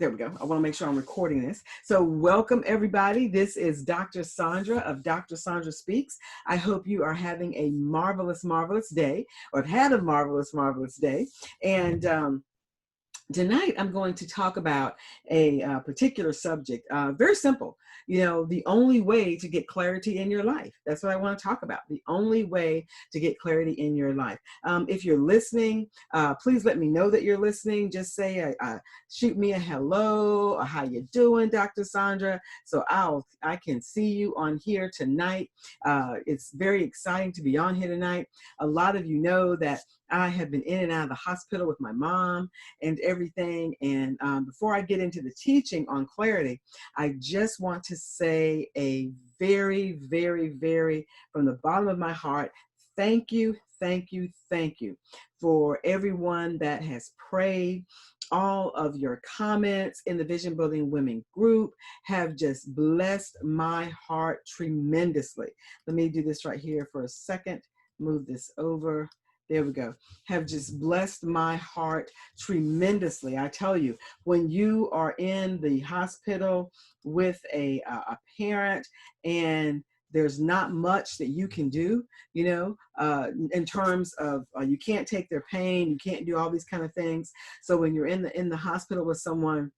There we go. I want to make sure I'm recording this. So welcome everybody. This is Dr. Saundra of Dr. Saundra Speaks. I hope you are having a marvelous, marvelous day, or have had a marvelous, marvelous day. And tonight, I'm going to talk about a particular subject, very simple. You know, the only way to get clarity in your life. That's what I want to talk about. The only way to get clarity in your life. If you're listening, please let me know that you're listening. Just say, shoot me a hello, or how you doing, Dr. Saundra? So I can see you on here tonight. It's very exciting to be on here tonight. A lot of you know that I have been in and out of the hospital with my mom and everything. And before I get into the teaching on clarity, I just want to say a very, very, very, from the bottom of my heart, thank you, thank you, thank you for everyone that has prayed. All of your comments in the Vision Building Women group have just blessed my heart tremendously. Let me do this right here for a second. Move this over. There we go. Have just blessed my heart tremendously. I tell you, when you are in the hospital with a parent and there's not much that you can do, you know, in terms of you can't take their pain, you can't do all these kind of things. So when you're in the hospital with someone,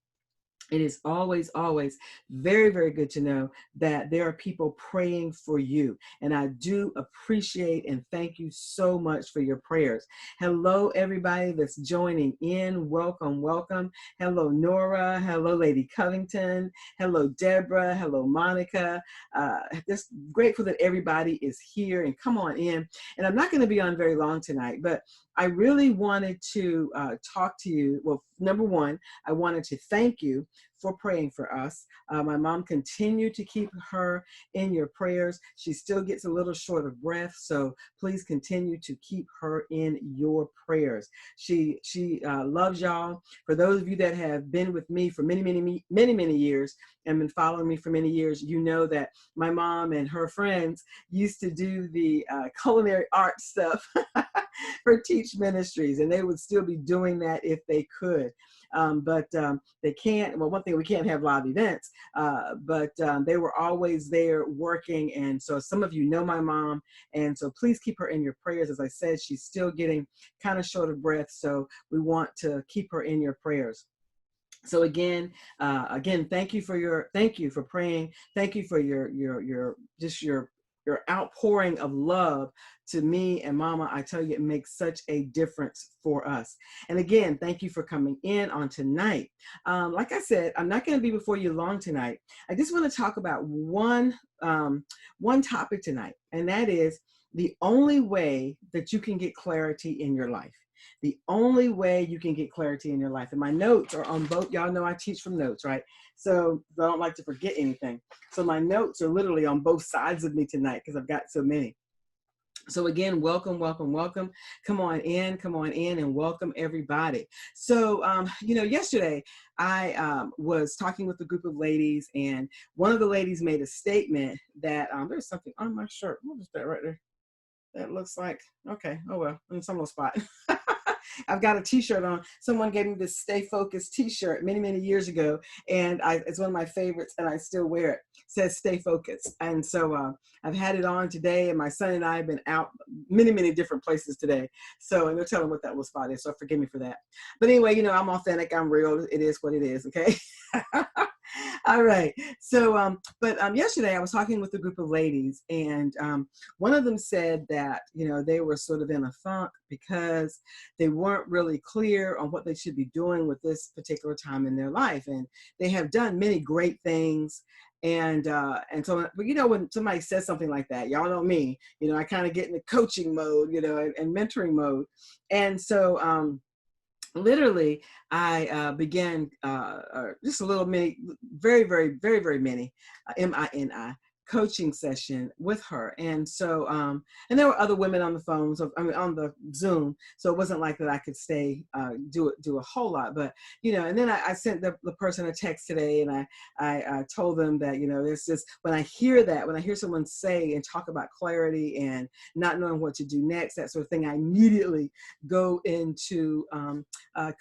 it is always, always very, very good to know that there are people praying for you. And I do appreciate and thank you so much for your prayers. Hello, everybody that's joining in. Welcome, welcome. Hello, Nora. Hello, Lady Covington. Hello, Deborah. Hello, Monica. Just grateful that everybody is here and come on in. And I'm not going to be on very long tonight, but I really wanted to talk to you. Well, number one, I wanted to thank you for praying for us. My mom continued to keep her in your prayers. She still gets a little short of breath, so please continue to keep her in your prayers. She loves y'all. For those of you that have been with me for many, many, many, many years and been following me for many years, you know that my mom and her friends used to do the culinary art stuff for Teach Ministries, and they would still be doing that if they could. But they can't. Well, one thing, we can't have live events, but they were always there working. And so some of you know my mom, and so please keep her in your prayers. As I said, she's still getting kind of short of breath, so we want to keep her in your prayers. So again, thank you for praying. Thank you for your outpouring of love to me and Mama. I tell you, it makes such a difference for us. And again, thank you for coming in on tonight. Like I said, I'm not going to be before you long tonight. I just want to talk about one topic tonight, and that is the only way that you can get clarity in your life. The only way you can get clarity in your life. And my notes are on both. Y'all know I teach from notes, right? So I don't like to forget anything. So my notes are literally on both sides of me tonight because I've got so many. So again, welcome, welcome, welcome. Come on in, and welcome everybody. So, you know, yesterday I was talking with a group of ladies, and one of the ladies made a statement that there's something on my shirt. What is that right there? That looks like, okay, oh well, in some little spot. I've got a t-shirt on. Someone gave me this Stay Focused t-shirt many, many years ago, and it's one of my favorites, and I still wear it. It says Stay Focused. And so I've had it on today, and my son and I have been out many, many different places today. So, and they're telling what that little spot is, so forgive me for that. But anyway, you know, I'm authentic, I'm real, it is what it is, okay? All right. So, yesterday I was talking with a group of ladies, and one of them said that, you know, they were sort of in a funk because they weren't really clear on what they should be doing with this particular time in their life. And they have done many great things. And so, you know, when somebody says something like that, y'all know me, you know, I kind of get in the coaching mode, you know, and mentoring mode. And so, literally, I began just a little mini, very, very, very, very many, MINI coaching session with her. And so, and there were other women on the phone, so I mean on the Zoom. So it wasn't like that I could stay, do a whole lot, but, you know, and then I sent the person a text today, and I told them that, you know, it's just, when I hear someone say and talk about clarity and not knowing what to do next, that sort of thing, I immediately go into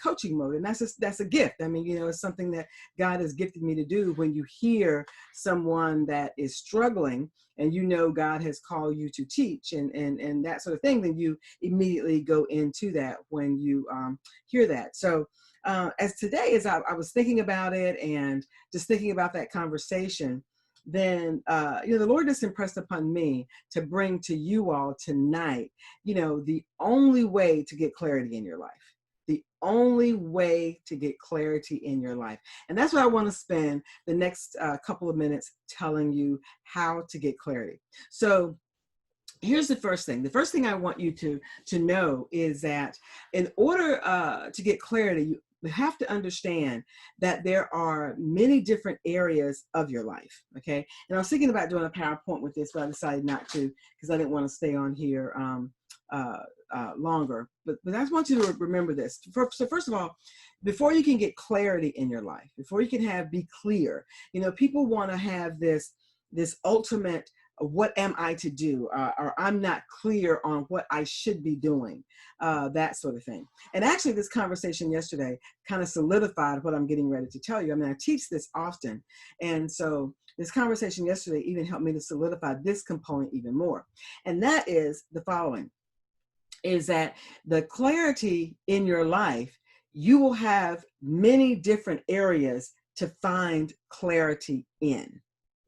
coaching mode. And that's a gift. I mean, you know, it's something that God has gifted me to do. When you hear someone that is struggling and you know God has called you to teach and that sort of thing, then you immediately go into that when you hear that. So as today, as I was thinking about it and just thinking about that conversation, then you know, the Lord just impressed upon me to bring to you all tonight, you know, the only way to get clarity in your life. The only way to get clarity in your life. And that's what I want to spend the next couple of minutes telling you, how to get clarity. So here's the first thing. The first thing I want you to know is that in order to get clarity, you have to understand that there are many different areas of your life, okay? And I was thinking about doing a PowerPoint with this, but I decided not to because I didn't want to stay on here longer. But I just want you to remember this. So first of all, before you can get clarity in your life, before you can be clear, you know, people want to have this ultimate, what am I to do? Or I'm not clear on what I should be doing, that sort of thing. And actually this conversation yesterday kind of solidified what I'm getting ready to tell you. I mean, I teach this often. And so this conversation yesterday even helped me to solidify this component even more. And that is the following, is that the clarity in your life, you will have many different areas to find clarity in.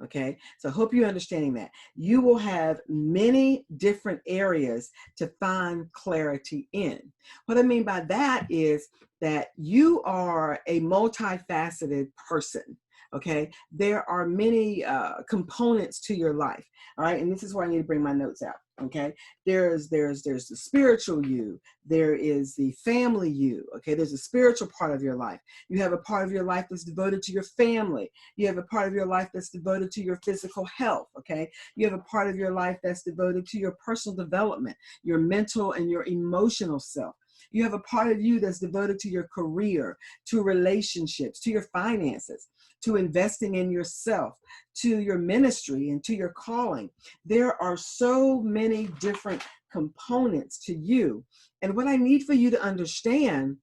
Okay, so I hope you're understanding that. You will have many different areas to find clarity in. What I mean by that is that you are a multifaceted person. Okay, there are many components to your life. All right, and this is where I need to bring my notes out. Okay, there's the spiritual you, there is the family you. Okay, there's a spiritual part of your life. You have a part of your life that's devoted to your family. You have a part of your life that's devoted to your physical health. Okay, you have a part of your life that's devoted to your personal development, your mental and your emotional self. You have a part of you that's devoted to your career, to relationships, to your finances, to investing in yourself, to your ministry, and to your calling. There are so many different components to you. And what I need for you to understand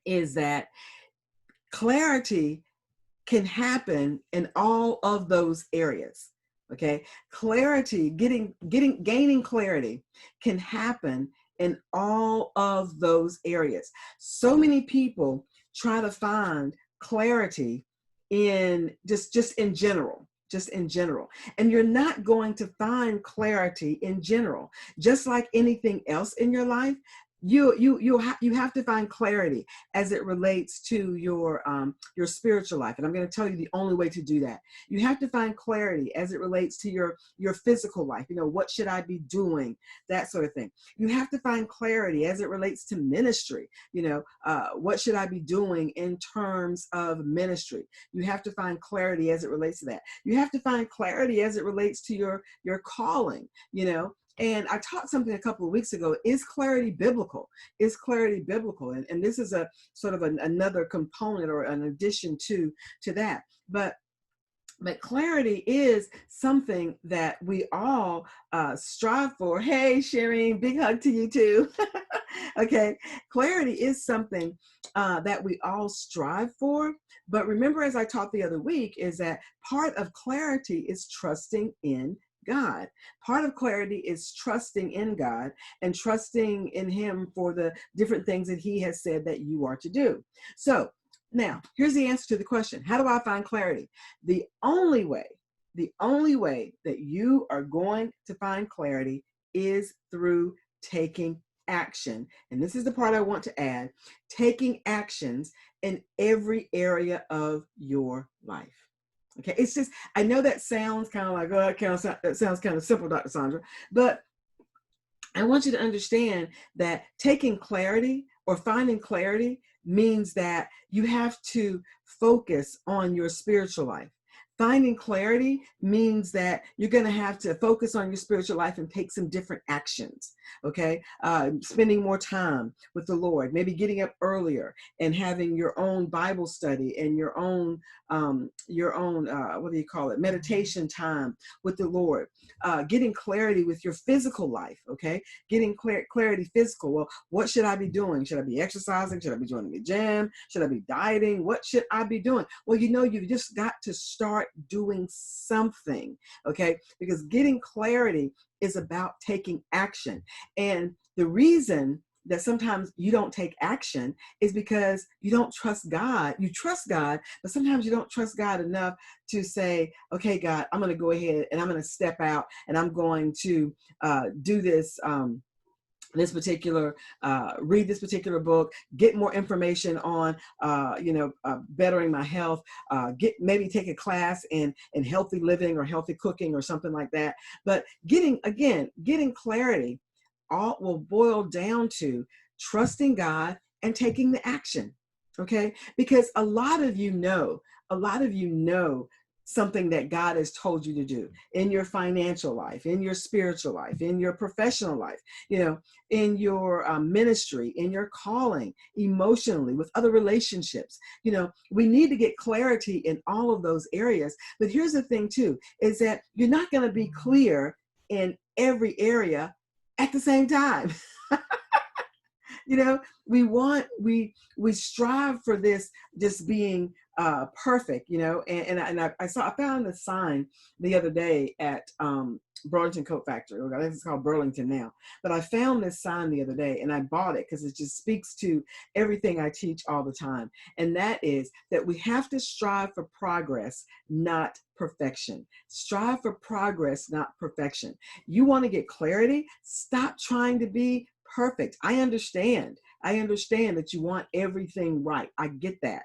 is that clarity can happen in all of those areas. Okay, clarity, gaining clarity can happen in all of those areas. So many people try to find clarity in just in general, and you're not going to find clarity in general. Just like anything else in your life, you have to find clarity as it relates to your spiritual life. And I'm going to tell you the only way to do that. You have to find clarity as it relates to your physical life. You know, what should I be doing? That sort of thing. You have to find clarity as it relates to ministry. You know, what should I be doing in terms of ministry? You have to find clarity as it relates to that. You have to find clarity as it relates to your calling, you know. And I taught something a couple of weeks ago. Is clarity biblical? Is clarity biblical? And this is a sort of another component or an addition to that. But clarity is something that we all strive for. Hey, Shireen, big hug to you too. Okay, clarity is something that we all strive for. But remember, as I taught the other week, is that part of clarity is trusting in God. Part of clarity is trusting in God and trusting in Him for the different things that He has said that you are to do. So now here's the answer to the question. How do I find clarity? The only way that you are going to find clarity is through taking action. And this is the part I want to add: taking actions in every area of your life. Okay, it's just, I know that sounds kind of like, oh, that sounds kind of simple, Dr. Saundra, but I want you to understand that taking clarity or finding clarity means that you have to focus on your spiritual life. Finding clarity means that you're going to have to focus on your spiritual life and take some different actions. Okay. Spending more time with the Lord, maybe getting up earlier and having your own Bible study and your own, what do you call it? Meditation time with the Lord. Getting clarity with your physical life. Okay. Getting clarity physical. Well, what should I be doing? Should I be exercising? Should I be joining the gym? Should I be dieting? What should I be doing? Well, you've just got to start doing something, okay? Because getting clarity is about taking action. And the reason that sometimes you don't take action is because you don't trust God. You trust God, but sometimes you don't trust God enough to say, okay, God, I'm going to go ahead and I'm going to step out and I'm going to do this. Read this particular book, get more information on, bettering my health, maybe take a class in healthy living or healthy cooking or something like that. But getting clarity all will boil down to trusting God and taking the action. Okay. Because a lot of you know something that God has told you to do in your financial life, in your spiritual life, in your professional life, in your ministry, in your calling, emotionally, with other relationships. We need to get clarity in all of those areas. But here's the thing too, is that you're not going to be clear in every area at the same time. We strive for this just being perfect, I found a sign the other day at Burlington Coat Factory. I think it's called Burlington now, but I found this sign the other day and I bought it because it just speaks to everything I teach all the time. And that is that we have to strive for progress, not perfection. Strive for progress, not perfection. You want to get clarity? Stop trying to be perfect. I understand that you want everything right. I get that.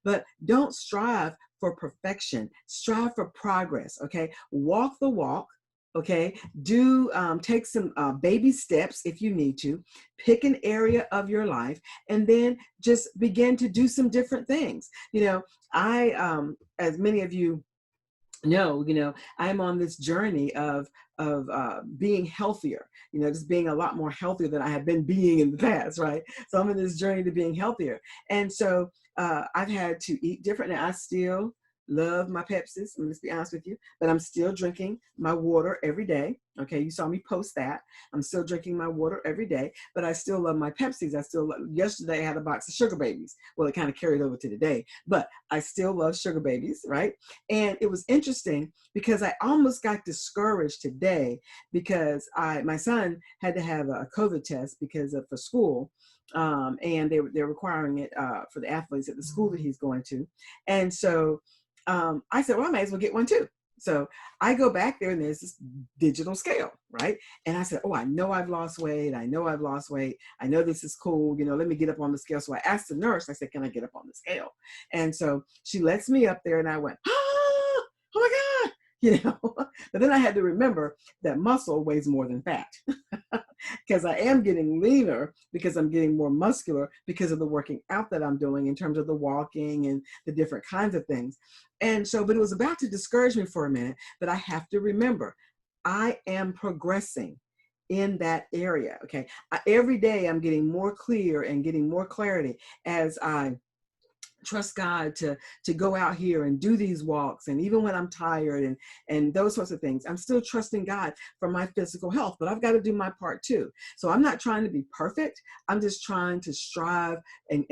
But don't strive for perfection. Strive for progress. Okay. Walk the walk. Okay. Take some baby steps if you need to. Pick an area of your life and then just begin to do some different things. As many of you know, I'm on this journey of being healthier, just being a lot more healthier than I have been being in the past, right? So I'm in this journey to being healthier. And so I've had to eat different. And I still love my Pepsis, let's be honest with you, but I'm still drinking my water every day. Okay, you saw me post that. I'm still drinking my water every day, but I still love my Pepsis. Yesterday I had a box of Sugar Babies. Well, it kind of carried over to today, but I still love Sugar Babies, right? And it was interesting because I almost got discouraged today because my son had to have a COVID test for school. And they're requiring it for the athletes at the school that he's going to. And so I said, well, I may as well get one too. So I go back there and there's this digital scale, right? And I said, oh, I know I've lost weight. I know this is cool. Let me get up on the scale. So I asked the nurse, I said, can I get up on the scale? And so she lets me up there and I went, oh my God. But then I had to remember that muscle weighs more than fat because I am getting leaner because I'm getting more muscular because of the working out that I'm doing in terms of the walking and the different kinds of things. And so, but it was about to discourage me for a minute, but I have to remember I am progressing in that area. Okay. Every day I'm getting more clear and getting more clarity as I trust God to go out here and do these walks. And even when I'm tired and those sorts of things, I'm still trusting God for my physical health, but I've got to do my part too. So I'm not trying to be perfect. I'm just trying to strive and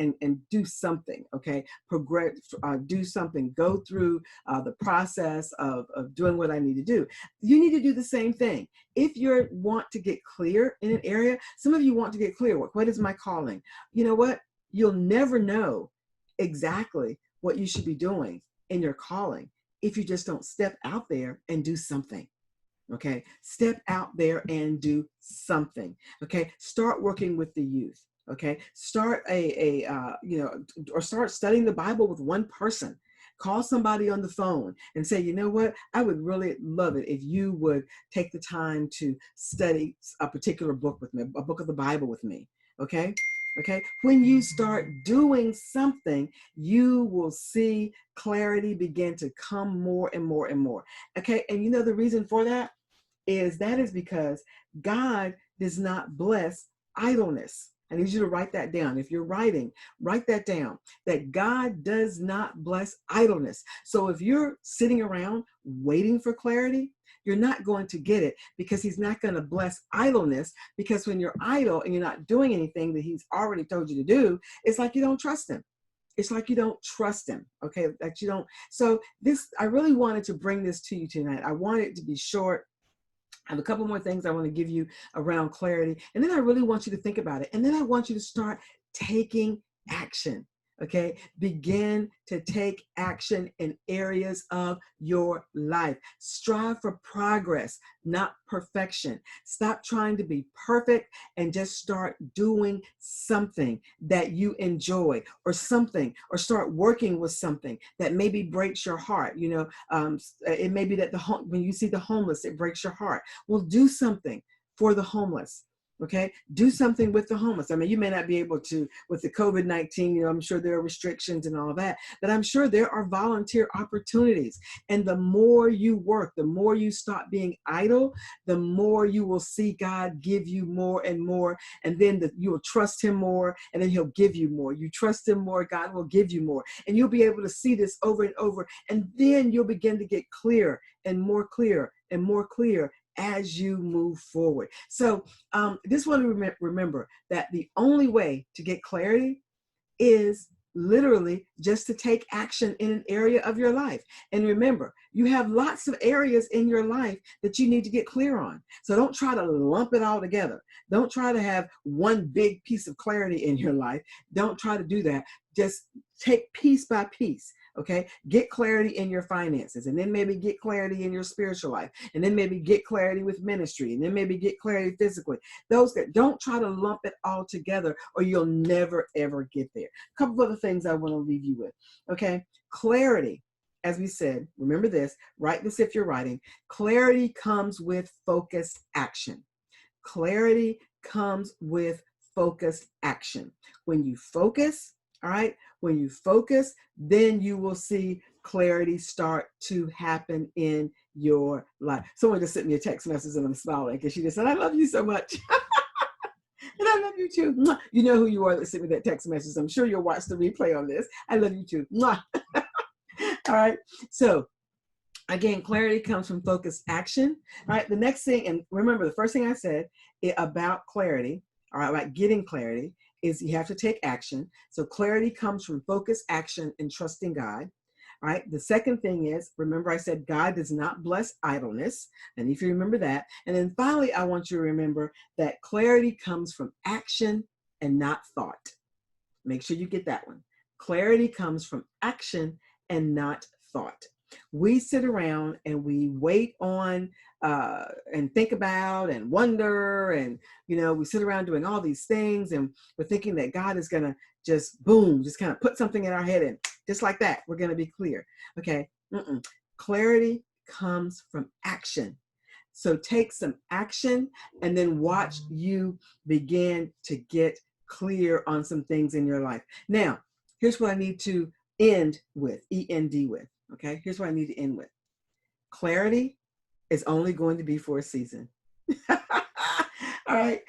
do something. Okay. Progress, do something, go through the process of doing what I need to do. You need to do the same thing. If you want to get clear in an area, some of you want to get clear. What is my calling? You know what? You'll never know exactly what you should be doing in your calling if you just don't step out there and do something. Okay, step out there and do something. Okay, start working with the youth. Okay, start or start studying the Bible with one person. Call somebody on the phone and say, you know what, I would really love it if you would take the time to study a particular book with me, a book of the Bible with me. Okay. Okay, when you start doing something, you will see clarity begin to come more and more and more. Okay, and you know the reason for that is because God does not bless idleness. I need you to write that down. If you're writing, write that down, that God does not bless idleness. So if you're sitting around waiting for clarity, you're not going to get it, because he's not going to bless idleness. Because when you're idle and you're not doing anything that he's already told you to do, it's like you don't trust him. It's like you don't trust him. Okay, that you don't. So this, I really wanted to bring this to you tonight. I want it to be short. I have a couple more things I want to give you around clarity. And then I really want you to think about it. And then I want you to start taking action. Okay, begin to take action in areas of your life. Strive for progress, not perfection. Stop trying to be perfect and just start doing something that you enjoy, or something, or start working with something that maybe breaks your heart. You know, it may be that when you see the homeless, it breaks your heart. Well, do something for the homeless. Okay, do something with the homeless. I mean, you may not be able to with the COVID-19, you know, I'm sure there are restrictions and all that, but I'm sure there are volunteer opportunities. And the more you work, the more you stop being idle, the more you will see God give you more and more. And then you will trust him more, and then he'll give you more. You trust him more, God will give you more. And you'll be able to see this over and over. And then you'll begin to get clear and more clear and more clear as you move forward. So just want to remember that the only way to get clarity is literally just to take action in an area of your life. And remember, you have lots of areas in your life that you need to get clear on. So don't try to lump it all together. Don't try to have one big piece of clarity in your life. Don't try to do that. Just take piece by piece. Okay, get clarity in your finances, and then maybe get clarity in your spiritual life, and then maybe get clarity with ministry, and then maybe get clarity physically. Don't try to lump it all together, or you'll never ever get there. A couple of other things I want to leave you with. Okay, clarity, as we said, remember this, write this if you're writing. Clarity comes with focused action. Clarity comes with focused action. When you focus, all right, when you focus, then you will see clarity start to happen in your life. Someone just sent me a text message and I'm smiling because she just said, I love you so much. And I love you too. Mwah. You know who you are that sent me that text message. I'm sure you'll watch the replay on this. I love you too. Mwah. All right. So again, clarity comes from focused action. All right. The next thing, and remember the first thing I said about clarity, all right, about getting clarity, is you have to take action. So clarity comes from focused action and trusting God. All right. The second thing is, remember I said God does not bless idleness. And if you remember that. And then finally, I want you to remember that clarity comes from action and not thought. Make sure you get that one. Clarity comes from action and not thought. We sit around and we wait on and think about and wonder, and you know, we sit around doing all these things, and we're thinking that God is gonna just boom, just kind of put something in our head, and just like that, we're gonna be clear. Okay, clarity comes from action. So take some action, and then watch you begin to get clear on some things in your life. Now, here's what I need to end with, E-N-D with. Okay, here's what I need to end with. Clarity is only going to be for a season. All right.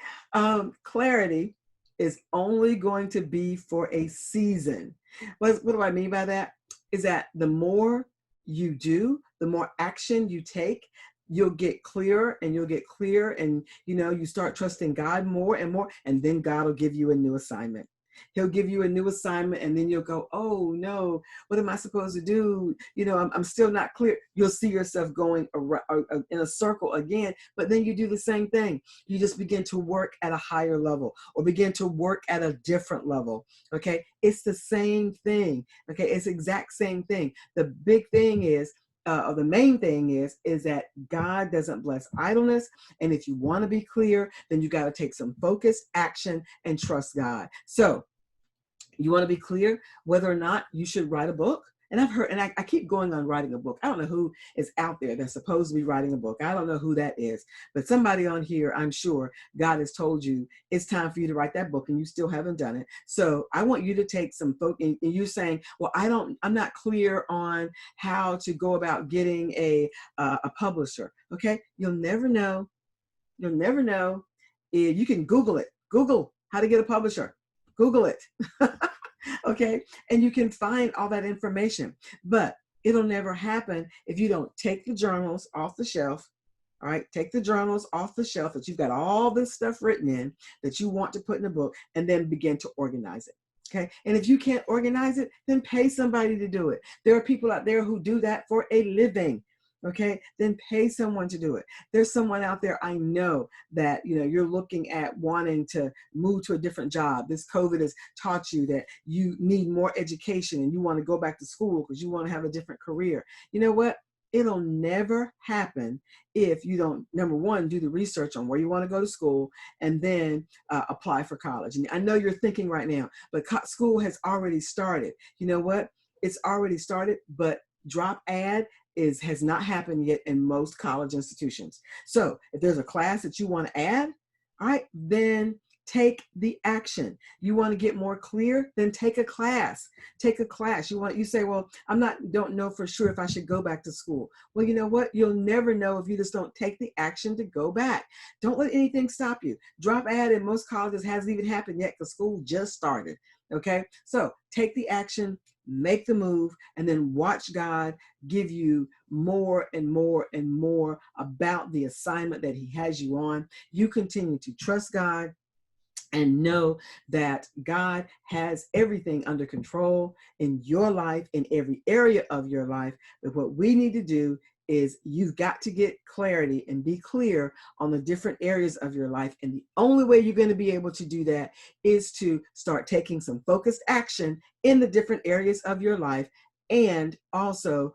Clarity is only going to be for a season. What do I mean by that? Is that the more you do, the more action you take, you'll get clearer and you'll get clear, and you know, you start trusting God more and more, and then God will give you a new assignment. He'll give you a new assignment, and then you'll go, oh no, what am I supposed to do? You know, I'm still not clear. You'll see yourself going around, in a circle again, but then you do the same thing. You just begin to work at a higher level, or begin to work at a different level. Okay, it's the same thing. Okay, it's the exact same thing. The big thing is, or the main thing is that God doesn't bless idleness. And if you want to be clear, then you got to take some focused action and trust God. So you want to be clear whether or not you should write a book, And I've heard, and I keep going on writing a book. I don't know who is out there that's supposed to be writing a book. I don't know who that is, but somebody on here, I'm sure God has told you it's time for you to write that book and you still haven't done it. So I want you to take some focus, and you're saying, well, I'm not clear on how to go about getting a publisher. Okay. You'll never know. You'll never know. You can Google it. Google how to get a publisher. Google it. Okay. And you can find all that information, but it'll never happen if you don't take the journals off the shelf. All right. Take the journals off the shelf that you've got all this stuff written in that you want to put in a book, and then begin to organize it. Okay. And if you can't organize it, then pay somebody to do it. There are people out there who do that for a living. Okay, then pay someone to do it. There's someone out there, I know, that you're looking at wanting to move to a different job. This COVID has taught you that you need more education and you want to go back to school because you want to have a different career. You know what? It'll never happen if you don't, number one, do the research on where you want to go to school, and then apply for college. And I know you're thinking right now, but school has already started. You know what? It's already started, but drop ad has not happened yet in most college institutions. So if there's a class that you want to add, all right, then take the action. You want to get more clear, then take a class. Take a class. You say, well, don't know for sure if I should go back to school. Well, you know what? You'll never know if you just don't take the action to go back. Don't let anything stop you. Drop ad in most colleges hasn't even happened yet because school just started. Okay, so take the action, make the move, and then watch God give you more and more and more about the assignment that He has you on. You continue to trust God and know that God has everything under control in your life, in every area of your life. But what we need to do is you've got to get clarity and be clear on the different areas of your life. And the only way you're going to be able to do that is to start taking some focused action in the different areas of your life, and also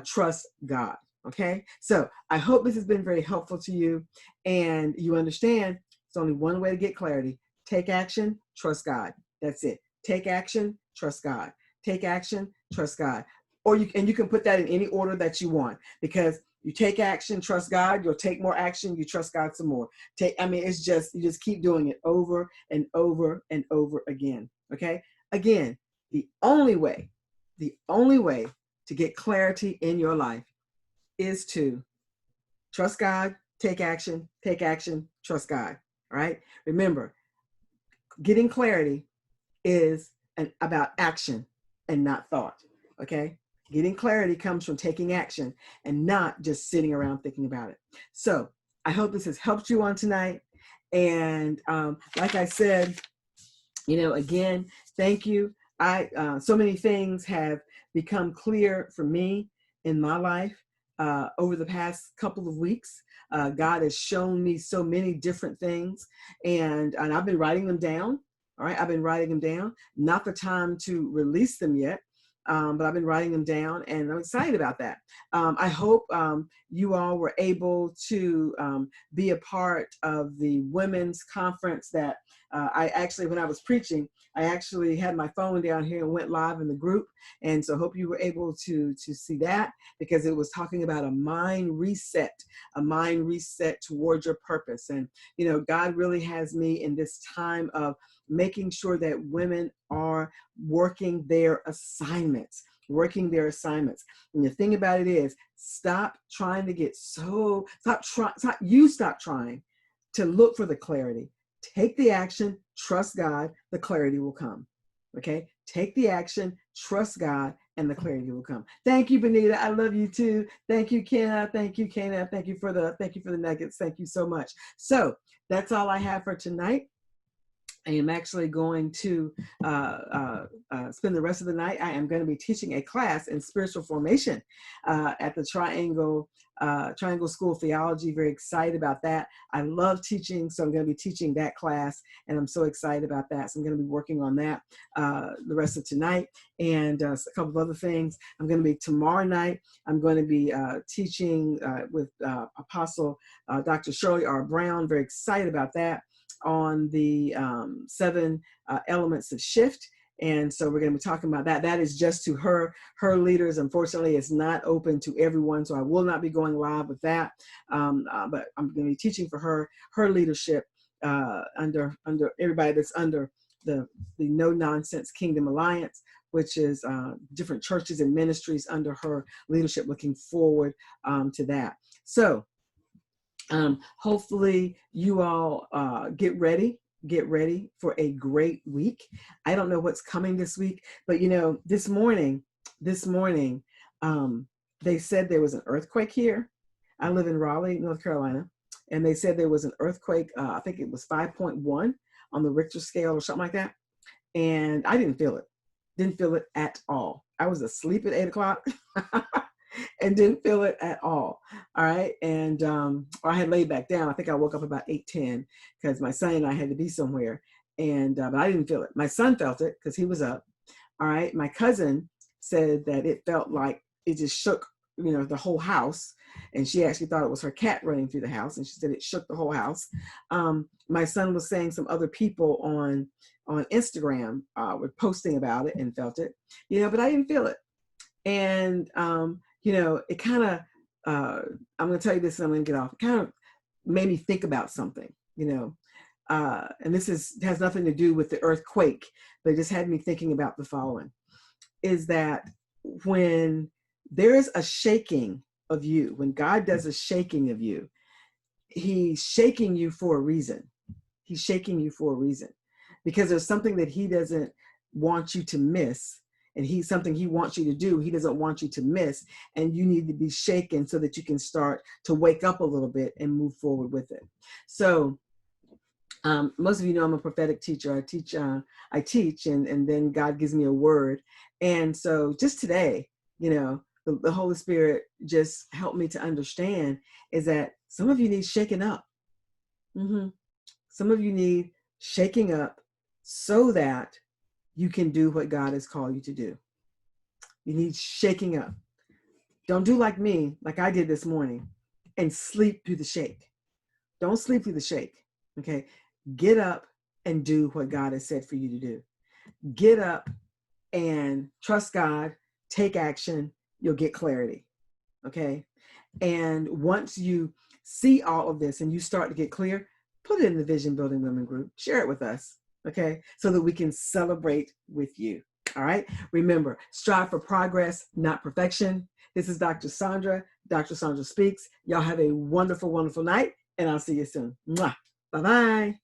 trust God. Okay. So I hope this has been very helpful to you, and you understand it's only one way to get clarity. Take action, trust God. That's it. Take action, trust God. Take action, trust God. Or you can put that in any order that you want, because you take action, trust God, you'll take more action, you trust God some more. It's just, you just keep doing it over and over and over again. Okay. Again, the only way to get clarity in your life is to trust God, take action, trust God. All right. Remember, getting clarity is about action and not thought. Okay. Getting clarity comes from taking action and not just sitting around thinking about it. So I hope this has helped you on tonight. And like I said, again, thank you. So many things have become clear for me in my life over the past couple of weeks. God has shown me so many different things, and I've been writing them down. All right, I've been writing them down. Not the time to release them yet, but I've been writing them down, and I'm excited about that. I hope you all were able to be a part of the women's conference that when I was preaching, I actually had my phone down here and went live in the group. And so I hope you were able to see that, because it was talking about a mind reset towards your purpose. And, God really has me in this time of making sure that women are working their assignments. And the thing about it is, stop trying to look for the clarity. Take the action, trust God, the clarity will come. Okay? Take the action, trust God, and the clarity will come. Thank you, Benita. I love you too. Thank you, Kenna. Thank you, Kana. Thank you for the nuggets. Thank you so much. So that's all I have for tonight. I am actually going to spend the rest of the night. I am going to be teaching a class in spiritual formation at the Triangle School of Theology. Very excited about that. I love teaching, so I'm going to be teaching that class, and I'm so excited about that. So I'm going to be working on that the rest of tonight, and a couple of other things. I'm going to be tomorrow night. I'm going to be teaching with Apostle Dr. Shirley R. Brown. Very excited about that, on the 7 elements of shift. And so we're going to be talking about that. That is just to her leaders. Unfortunately, it's not open to everyone, so I will not be going live with that. But I'm going to be teaching for her leadership under everybody that's under the No Nonsense Kingdom Alliance, which is different churches and ministries under her leadership. Looking forward to that. So hopefully you all get ready for a great week. I don't know what's coming this week, but you know, this morning, they said there was an earthquake here. I live in Raleigh, North Carolina, and they said there was an earthquake. I think it was 5.1 on the Richter scale or something like that. And I didn't feel it at all. I was asleep at 8 o'clock and didn't feel it at all. All right. And I had laid back down. I think I woke up about 8:10 because my son and I had to be somewhere. And but I didn't feel it. My son felt it because he was up. All right. My cousin said that it felt like it just shook, you know, the whole house. And she actually thought it was her cat running through the house. And she said it shook the whole house. My son was saying some other people on Instagram were posting about it and felt it, you know, but I didn't feel it. And, you know, it kind of, I'm going to tell you this and I'm going to get off. It kind of made me think about something, you know, and this has nothing to do with the earthquake, but it just had me thinking about the following, is that when there is a shaking of you, when God does a shaking of you, he's shaking you for a reason. He's shaking you for a reason because there's something that he doesn't want you to miss. And something he wants you to do, he doesn't want you to miss. And you need to be shaken so that you can start to wake up a little bit and move forward with it. So most of you know I'm a prophetic teacher. I teach and then God gives me a word. And so just today, you know, the Holy Spirit just helped me to understand is that some of you need shaking up. Some of you need shaking up so that you can do what God has called you to do. You need shaking up. Don't do like me, like I did this morning, and sleep through the shake. Don't sleep through the shake, okay? Get up and do what God has said for you to do. Get up and trust God, take action, you'll get clarity, okay? And once you see all of this and you start to get clear, put it in the Vision Building Women group, share it with us, okay? So that we can celebrate with you, all right? Remember, strive for progress, not perfection. This is Dr. Saundra. Dr. Saundra Speaks. Y'all have a wonderful, wonderful night, and I'll see you soon. Mwah. Bye-bye.